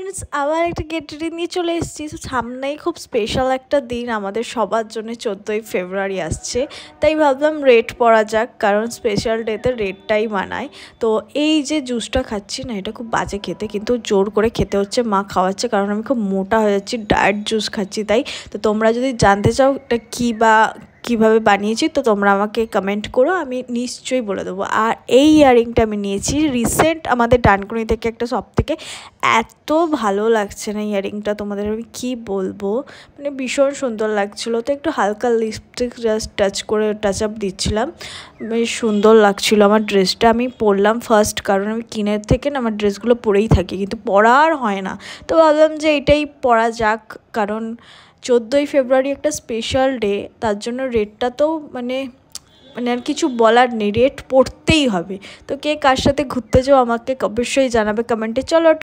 Friends, আবার একটা get ready নিয়ে চলে এসেছি। তো সামনেই খুব স্পেশাল একটা দিন আমাদের সবার জন্য, 14ই ফেব্রুয়ারি আসছে। তাই ভাবলাম রেড পরা যাক, কারণ স্পেশাল ডেতে রেডটাই মানায়। তো এই যে জুসটা খাচ্ছি না, এটা খুব বাজে খেতে, কিন্তু জোর করে খেতে হচ্ছে, মা খাওয়াচ্ছে, কারণ আমি খুব মোটা হয়ে যাচ্ছি, ডায়েট জুস খাচ্ছি তাই। তো তোমরা যদি জানতে চাও এটা কী বা কীভাবে বানিয়েছি, তো তোমরা আমাকে কমেন্ট করো, আমি নিশ্চয়ই বলে দেবো। আর এই ইয়াররিংটা আমি নিয়েছি রিসেন্ট আমাদের ডানকুনি থেকে একটা শপ থেকে। এত ভালো লাগছে না ইয়াররিংটা, তোমাদের আমি কী বলবো, মানে ভীষণ সুন্দর লাগছিলো। তো একটু হালকা লিপস্টিক জাস্ট টাচ আপ দিচ্ছিলাম, বেশ সুন্দর লাগছিলো। আমার ড্রেসটা আমি পরলাম ফার্স্ট, কারণ আমি কিনের থেকে না আমার ড্রেসগুলো পরেই থাকি, কিন্তু পরা আর হয় না। তো ভাবলাম যে এটাই পরা যাক, কারণ 14ই ফেব্রুয়ারি একটা স্পেশাল ডে, তার জন্য রেডটা তো মানে আর কিছু বলার নেই, রেড পড়তেই হবে। তো কে কার সাথে ঘুরতে যাও আমাকে অবশ্যই জানাবে কমেন্টে। চলো।